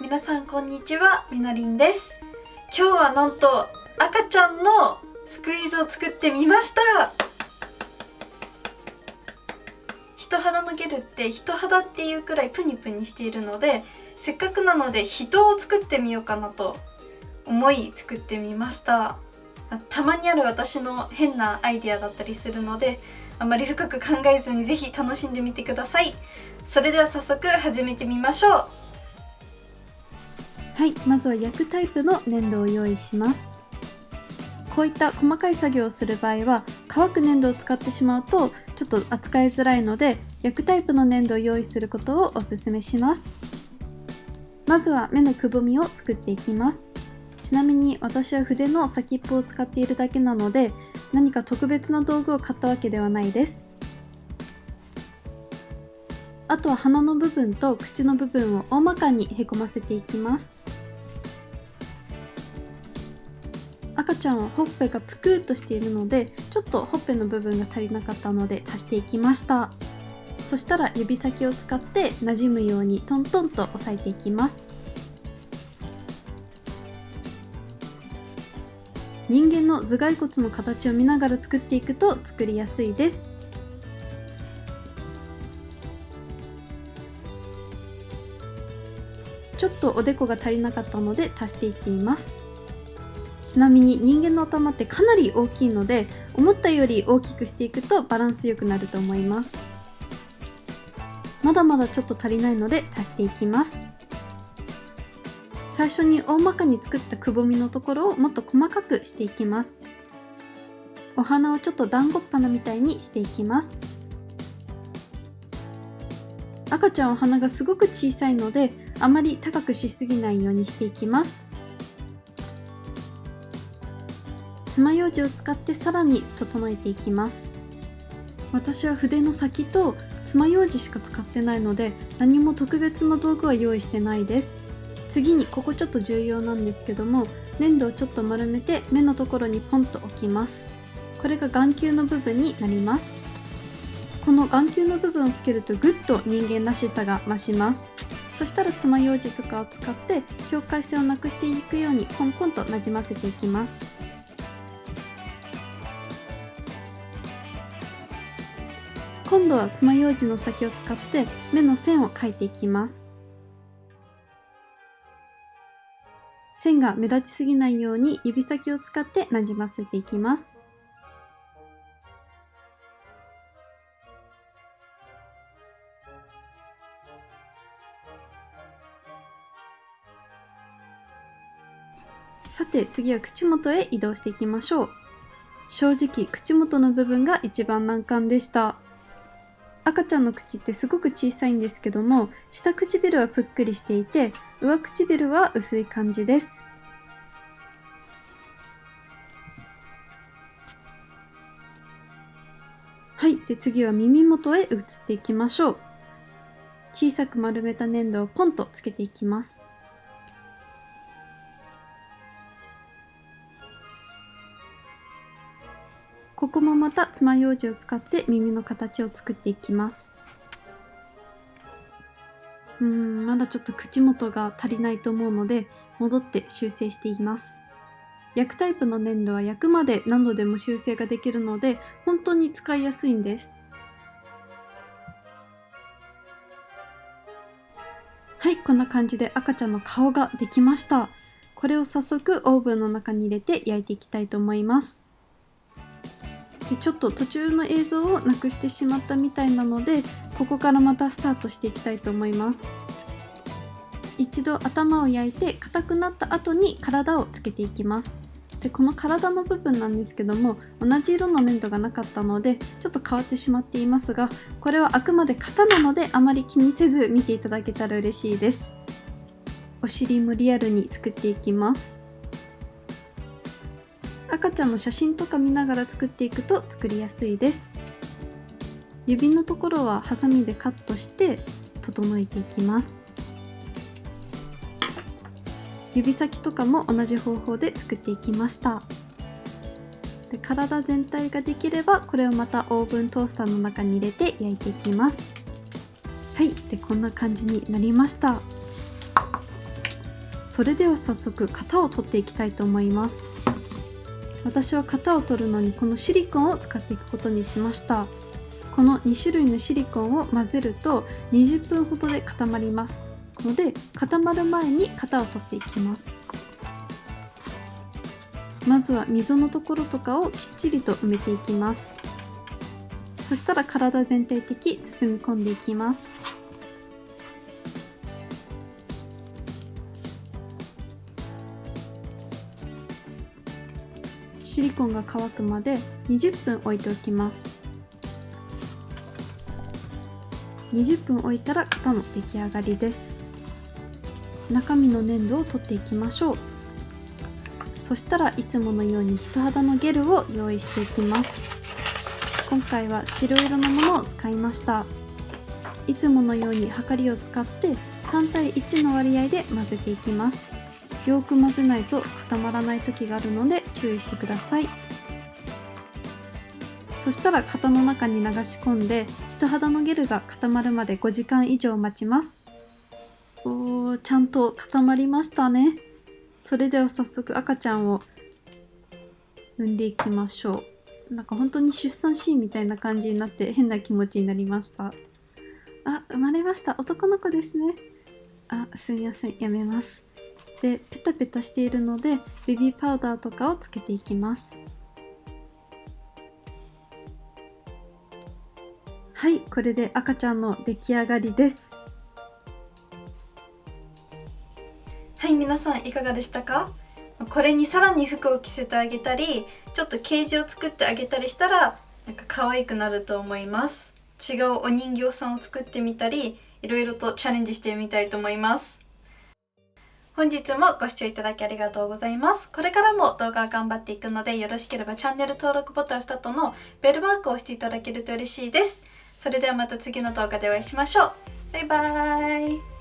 皆さんこんにちは、みのりんです。今日はなんと赤ちゃんのスクイーズを作ってみました。人肌のゲルって人肌っていうくらいプニプニしているので、せっかくなので人を作ってみようかなと思い作ってみました。たまにある私の変なアイデアだったりするので、あまり深く考えずにぜひ楽しんでみてください。それでは早速始めてみましょう。はい、まずは焼くタイプの粘土を用意します。こういった細かい作業をする場合は乾く粘土を使ってしまうとちょっと扱いづらいので、焼くタイプの粘土を用意することをおすすめします。まずは目のくぼみを作っていきます。ちなみに私は筆の先っぽを使っているだけなので、何か特別な道具を買ったわけではないです。あとは鼻の部分と口の部分を大まかにへこませていきます。赤ちゃんはほっぺがぷくっとしているので、ちょっとほっぺの部分が足りなかったので足していきました。そしたら指先を使って馴染むようにトントンと押さえていきます。人間の頭蓋骨の形を見ながら作っていくと作りやすいです。ちょっとおでこが足りなかったので足していっています。ちなみに人間の頭ってかなり大きいので、思ったより大きくしていくとバランス良くなると思います。まだまだちょっと足りないので足していきます。最初に大まかに作ったくぼみのところをもっと細かくしていきます。お花をちょっと団子っ花みたいにしていきます。赤ちゃんは鼻がすごく小さいので、あまり高くしすぎないようにしていきます。爪楊枝を使ってさらに整えていきます。私は筆の先と爪楊枝しか使ってないので、何も特別な道具は用意してないです。次にここちょっと重要なんですけども、粘土をちょっと丸めて目のところにポンと置きます。これが眼球の部分になります。この眼球の部分をつけるとぐっと人間らしさが増します。そしたら爪楊枝とかを使って境界線をなくしていくようにポンポンとなじませていきます。今度は爪楊枝の先を使って目の線を描いていきます。線が目立ちすぎないように指先を使ってなじませていきます。さて次は口元へ移動していきましょう。正直口元の部分が一番難関でした。赤ちゃんの口ってすごく小さいんですけども、下唇はぷっくりしていて、上唇は薄い感じです。はい、で次は耳元へ移っていきましょう。小さく丸めた粘土をポンとつけていきます。ここもまた爪楊枝を使って耳の形を作っていきます。まだちょっと口元が足りないと思うので、戻って修正しています。焼くタイプの粘土は焼くまで何度でも修正ができるので、本当に使いやすいんです。はい、こんな感じで赤ちゃんの顔ができました。これを早速オーブンの中に入れて焼いていきたいと思います。でちょっと途中の映像をなくしてしまったみたいなので、ここからまたスタートしていきたいと思います。一度頭を焼いて硬くなった後に体をつけていきます。でこの体の部分なんですけども、同じ色の粘土がなかったのでちょっと変わってしまっていますが、これはあくまで型なのであまり気にせず見ていただけたら嬉しいです。お尻もリアルに作っていきます。赤ちゃんの写真とか見ながら作っていくと作りやすいです。指のところはハサミでカットして整えていきます。指先とかも同じ方法で作っていきました。で体全体ができれば、これをまたオーブントースターの中に入れて焼いていきます。はい、でこんな感じになりました。それでは早速型を取っていきたいと思います。私は型を取るのにこのシリコンを使っていくことにしました。この2種類のシリコンを混ぜると20分ほどで固まりますので、固まる前に型を取っていきます。まずは溝のところとかをきっちりと埋めていきます。そしたら体全体的包み込んでいきます。シリコンが乾くまで20分置いておきます。20分置いたら型の出来上がりです。中身の粘土を取っていきましょう。そしたらいつものように人肌のゲルを用意していきます。今回は白色のものを使いました。いつものようにはかりを使って3対1の割合で混ぜていきます。よく混ぜないと固まらない時があるので注意してください。そしたら型の中に流し込んで人肌のゲルが固まるまで5時間以上待ちます。ちゃんと固まりましたね。それでは早速赤ちゃんを産んでいきましょう。なんか本当に出産シーンみたいな感じになって変な気持ちになりました。生まれました。男の子ですね。すみません、やめます。で、ペタペタしているのでベビーパウダーとかをつけていきます。はい、これで赤ちゃんの出来上がりです。はい、皆さんいかがでしたか？これにさらに服を着せてあげたり、ちょっとケージを作ってあげたりしたらなんか可愛くなると思います。違うお人形さんを作ってみたり、いろいろとチャレンジしてみたいと思います。本日もご視聴いただきありがとうございます。これからも動画を頑張っていくので、よろしければチャンネル登録ボタンを押した後のベルマークを押していただけると嬉しいです。それではまた次の動画でお会いしましょう。バイバーイ。